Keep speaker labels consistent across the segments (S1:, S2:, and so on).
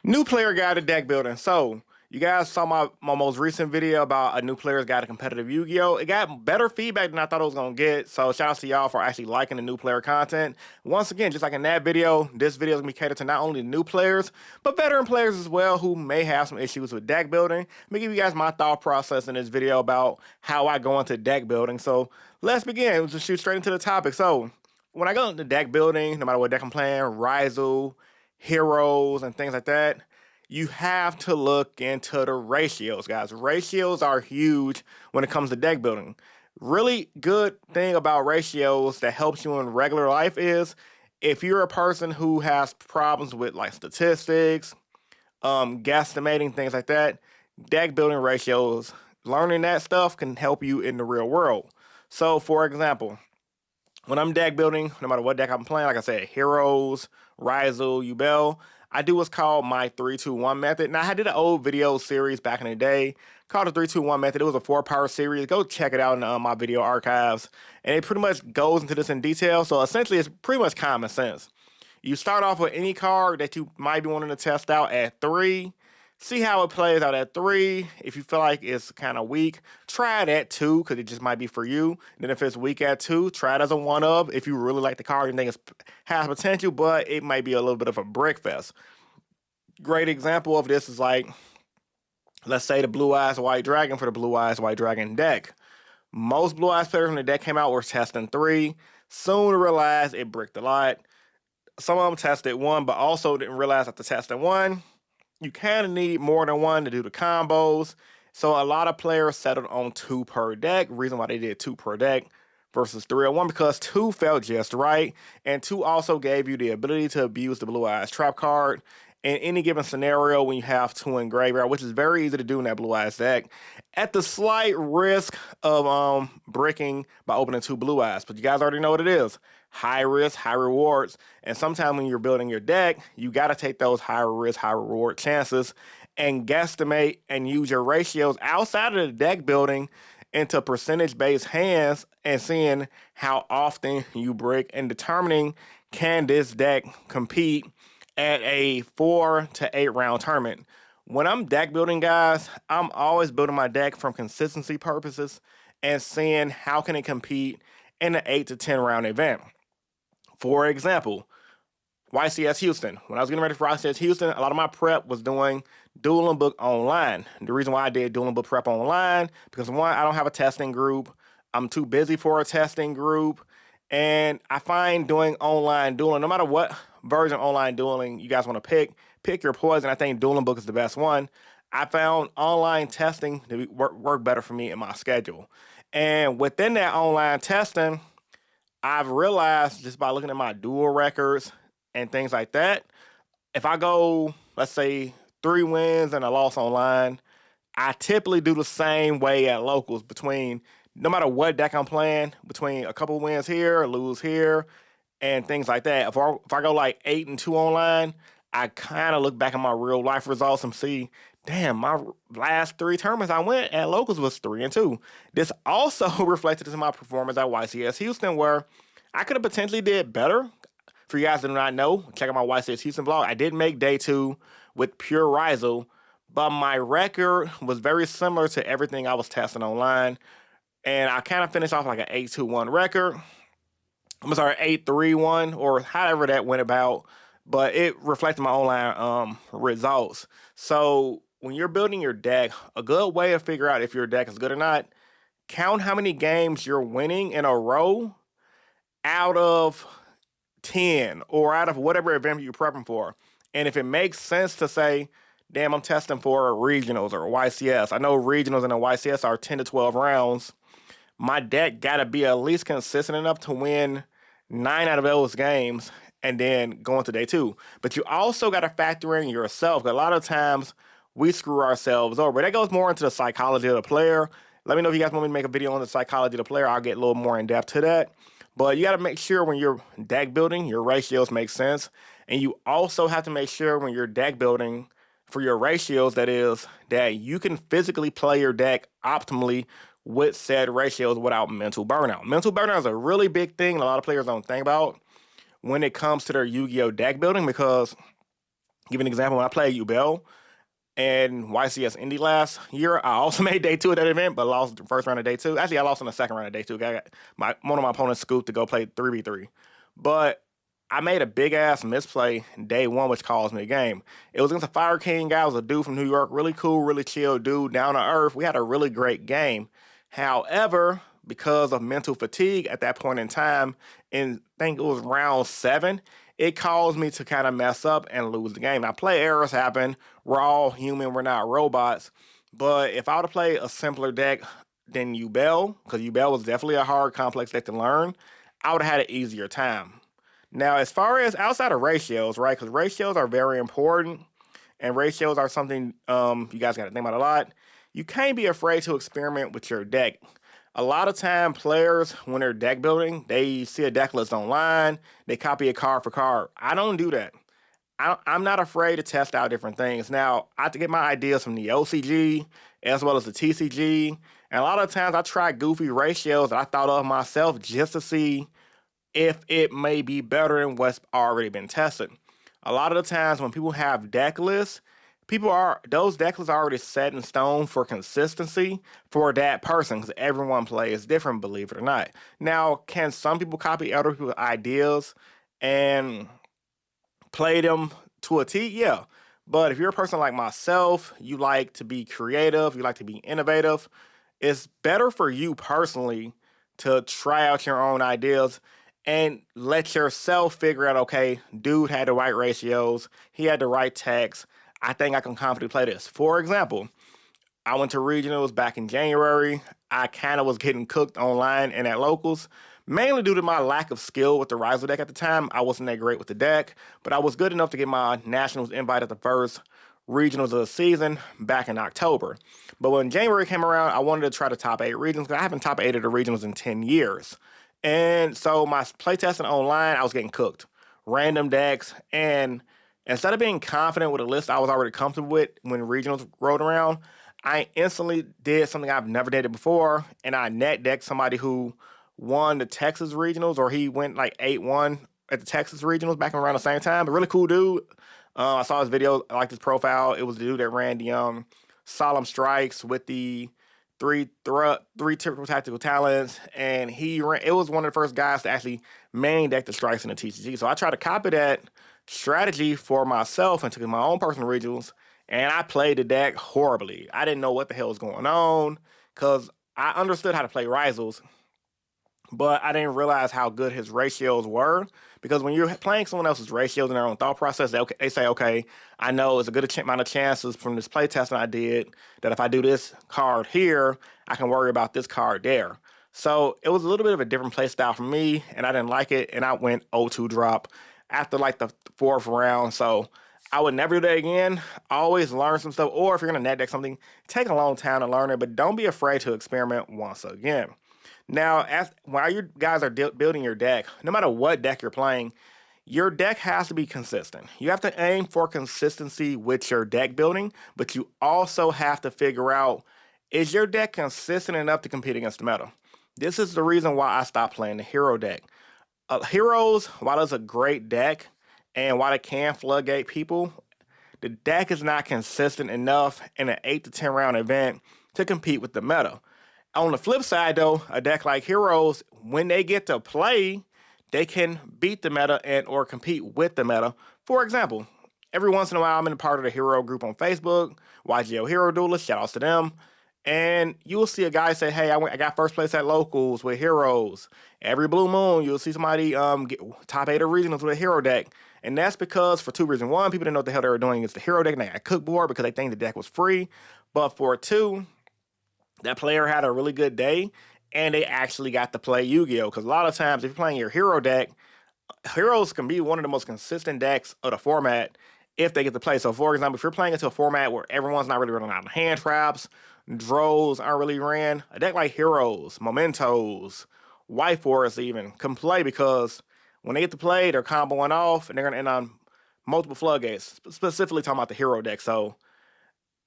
S1: New player guide to deck building. So, you guys saw my most recent video about a new player's guide to competitive Yu-Gi-Oh! It got better feedback than I thought it was gonna get. So shout out to y'all for actually liking the new player content. Once again, just like in that video, this video is gonna be catered to not only new players, but veteran players as well who may have some issues with deck building. Let me give you guys my thought process in this video about how I go into deck building. So let's begin. Let's just shoot straight into the topic. So when I go into deck building, no matter what deck I'm playing, Ryzu, heroes, and things like that, you have to look into the ratios, guys. Ratios are huge when it comes to deck building. Really good thing about ratios that helps you in regular life is if you're a person who has problems with like statistics, guesstimating, things like that, deck building ratios, learning that stuff can help you in the real world. So, for example, when I'm deck building, no matter what deck I'm playing, like I said, Heroes, Ryzel, Yubel, I do what's called my 3-2-1 method. Now, I did an old video series back in the day called the 3-2-1 method. It was a 4-part series. Go check it out in my video archives. And it pretty much goes into this in detail. So essentially, it's pretty much common sense. You start off with any card that you might be wanting to test out at 3. See how it plays out at 3. If you feel like it's kind of weak, try it at 2 because it just might be for you. And then if it's weak at 2, try it as a 1-up if you really like the card and think it has potential, but it might be a little bit of a brick fest. Great example of this is like, let's say the Blue Eyes White Dragon for the Blue Eyes White Dragon deck. Most Blue Eyes players when the deck came out were testing 3. Soon realized it bricked a lot. Some of them tested 1, but also didn't realize after testing 1, you kind of need more than 1 to do the combos. So a lot of players settled on 2 per deck. Reason why they did 2 per deck versus 3 or 1 because 2 felt just right, and 2 also gave you the ability to abuse the Blue Eyes Trap card in any given scenario when you have 2 in graveyard, which is very easy to do in that Blue Eyes deck, at the slight risk of bricking by opening 2 Blue Eyes. But you guys already know what it is. High risk, high rewards. And sometimes when you're building your deck, you got to take those high risk, high reward chances and guesstimate and use your ratios outside of the deck building into percentage-based hands and seeing how often you break and determining can this deck compete at a 4 to 8 round tournament. When I'm deck building, guys, I'm always building my deck from consistency purposes and seeing how can it compete in an 8 to 10 round event. For example, YCS Houston. When I was getting ready for YCS Houston, a lot of my prep was doing Dueling Book online. The reason why I did Dueling Book prep online, because 1, I don't have a testing group. I'm too busy for a testing group. And I find doing online dueling, no matter what version of online dueling you guys want to pick your poison. I think Dueling Book is the best one. I found online testing to work better for me in my schedule. And within that online testing, I've realized just by looking at my duel records and things like that, if I go, let's say, 3 wins and a loss online, I typically do the same way at locals between, no matter what deck I'm playing, between a couple wins here, lose here, and things like that. If I go like 8-2 online, I kind of look back at my real life results and see, damn, my last 3 tournaments I went at locals was 3-2. This also reflected in my performance at YCS Houston, where I could have potentially did better. For you guys that do not know, check out my YCS Houston blog. I did make day 2 with pure Ryzel, but my record was very similar to everything I was testing online. And I kind of finished off like an 8-2-1 record. I'm sorry, 8-3-1, or however that went about, but it reflected my online results. So when you're building your deck, a good way to figure out if your deck is good or not, count how many games you're winning in a row out of 10 or out of whatever event you're prepping for. And if it makes sense to say, damn, I'm testing for regionals or YCS. I know regionals and a YCS are 10 to 12 rounds. My deck got to be at least consistent enough to win 9 out of those games and then go into day 2. But you also got to factor in yourself. A lot of times we screw ourselves over. That goes more into the psychology of the player. Let me know if you guys want me to make a video on the psychology of the player. I'll get a little more in depth to that. But you got to make sure when you're deck building, your ratios make sense. And you also have to make sure when you're deck building for your ratios, that is, that you can physically play your deck optimally with said ratios without mental burnout. Mental burnout is a really big thing a lot of players don't think about when it comes to their Yu-Gi-Oh! Deck building, because Give an example, when I played Yugioh and YCS Indy last year, I also made day 2 of that event, but lost the first round of day 2. Actually, I lost in the second round of day 2. One of my opponents scooped to go play 3v3. But I made a big ass misplay day 1, which caused me a game. It was against a Fire King guy. It was a dude from New York, really cool, really chill dude, down to earth. We had a really great game. However, because of mental fatigue at that point in time, and I think it was round 7, it caused me to kind of mess up and lose the game. Now, play errors happen. We're all human. We're not robots. But if I would have played a simpler deck than Yubel, because Yubel was definitely a hard, complex deck to learn, I would have had an easier time. Now, as far as outside of ratios, right? Because ratios are very important, and ratios are something you guys got to think about a lot. You can't be afraid to experiment with your deck. A lot of time, players, when they're deck building, they see a deck list online, they copy it card for card. I don't do that. I'm not afraid to test out different things. Now, I have to get my ideas from the OCG as well as the TCG. And a lot of times I try goofy ratios that I thought of myself just to see if it may be better than what's already been tested. A lot of the times when people have deck lists, those deck lists are already set in stone for consistency for that person because everyone plays different, believe it or not. Now, can some people copy other people's ideas and play them to a T? Yeah. But if you're a person like myself, you like to be creative, you like to be innovative, it's better for you personally to try out your own ideas and let yourself figure out, okay, dude had the right ratios, he had the right text. I think I can confidently play this. For example, I went to regionals back in January. I kind of was getting cooked online and at locals, mainly due to my lack of skill with the Riser deck at the time. I wasn't that great with the deck, but I was good enough to get my nationals invite at the first regionals of the season back in October. But when January came around, I wanted to try the top 8 regionals because I haven't top 8 of the regionals in 10 years. And so my playtesting online, I was getting cooked. Random decks, and instead of being confident with a list I was already comfortable with when regionals rolled around, I instantly did something I've never did it before, and I net decked somebody who won the Texas regionals, or he went like 8-1 at the Texas regionals back around the same time. A really cool dude. I saw his video, I liked his profile. It was the dude that ran the solemn strikes with the three typical tactical talents, and it was one of the first guys to actually main deck the strikes in the TCG. So I tried to copy that strategy for myself and took my own personal regionals, and I played the deck horribly. I didn't know what the hell was going on because I understood how to play Rivals, but I didn't realize how good his ratios were. Because when you're playing someone else's ratios in their own thought process, they say, okay, I know it's a good amount of chances from this play testing I did that if I do this card here, I can worry about this card there. So it was a little bit of a different play style for me, and I didn't like it, and I went 0-2 drop after like the 4th round. So I would never do that again. Always learn some stuff, or if you're going to net deck something, take a long time to learn it, but don't be afraid to experiment once again. Now, while you guys are building your deck, no matter what deck you're playing, your deck has to be consistent. You have to aim for consistency with your deck building, but you also have to figure out, is your deck consistent enough to compete against the meta? This is the reason why I stopped playing the hero deck. Heroes, while it's a great deck, and while it can floodgate people, the deck is not consistent enough in an 8 to 10 round event to compete with the meta. On the flip side, though, a deck like Heroes, when they get to play, they can beat the meta and or compete with the meta. For example, every once in a while, I'm in a part of the hero group on Facebook, Yugioh Hero Duelist, shout outs to them. And you'll see a guy say, hey, I got first place at locals with Heroes. Every blue moon, you'll see somebody get top 8 of regionals with a hero deck. And that's because, for 2 reasons. 1, people didn't know what the hell they were doing against the hero deck, and they got cooked board because they think the deck was free. But for 2, that player had a really good day, and they actually got to play Yu-Gi-Oh! Because a lot of times, if you're playing your hero deck, heroes can be one of the most consistent decks of the format if they get to play. So, for example, if you're playing into a format where everyone's not really running out of hand traps, droves aren't really ran, a deck like Heroes, Mementos, White Forest even can play because when they get to play, they're comboing off and they're going to end on multiple floodgates, specifically talking about the hero deck. So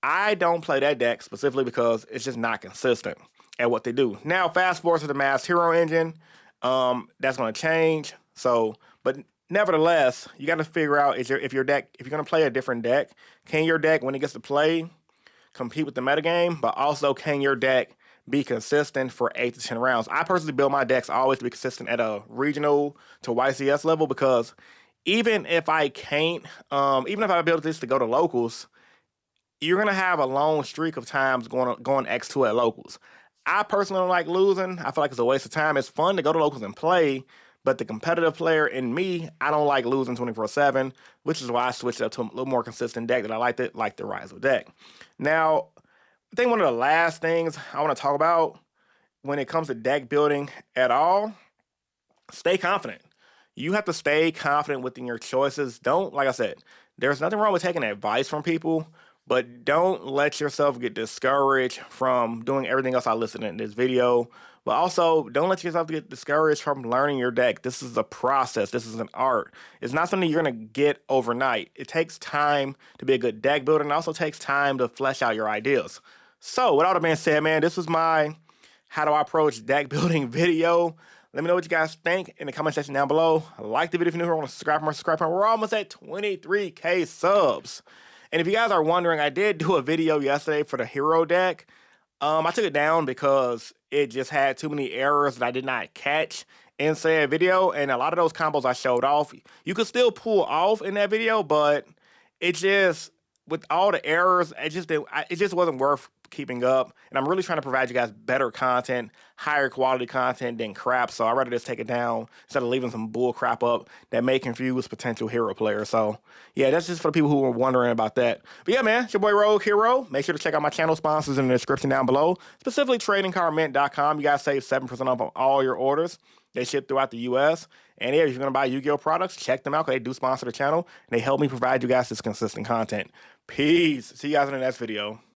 S1: I don't play that deck specifically because it's just not consistent at what they do. Now, fast forward to the Masked Hero engine, that's going to change. So, but Nevertheless, you got to figure out if your deck, if you're going to play a different deck, can your deck, when it gets to play, compete with the metagame, but also can your deck be consistent for 8 to 10 rounds? I personally build my decks always to be consistent at a regional to YCS level because even if I can't, even if I build this to go to locals, you're gonna have a long streak of times going X2 at locals. I personally don't like losing. I feel like it's a waste of time. It's fun to go to locals and play, but the competitive player in me, I don't like losing 24/7, which is why I switched up to a little more consistent deck that I like the Rise of deck. Now, I think one of the last things I want to talk about when it comes to deck building at all, stay confident. You have to stay confident within your choices. Don't, like I said, there's nothing wrong with taking advice from people, but don't let yourself get discouraged from doing everything else I listed in this video. But also, don't let yourself get discouraged from learning your deck. This is a process. This is an art. It's not something you're going to get overnight. It takes time to be a good deck builder, and it also takes time to flesh out your ideas. So, with all that being said, man, this was my how do I approach deck building video. Let me know what you guys think in the comment section down below. Like the video if you're new here, want to subscribe for more, subscribe for more. We're almost at 23K subs. And if you guys are wondering, I did do a video yesterday for the hero deck. I took it down because it just had too many errors that I did not catch in said video. And a lot of those combos I showed off, you could still pull off in that video, but it just, with all the errors, it just wasn't worth keeping up. And I'm really trying to provide you guys better content, higher quality content than crap. So I'd rather just take it down instead of leaving some bull crap up that may confuse potential hero players. So yeah, that's just for the people who were wondering about that. But yeah, man, it's your boy Rogue Hero. Make sure to check out my channel sponsors in the description down below, specifically tradingcardmint.com. You guys save 7% off on all your orders. They ship throughout the US. And yeah, if you're going to buy Yu-Gi-Oh products, check them out because they do sponsor the channel and they help me provide you guys this consistent content. Peace. See you guys in the next video.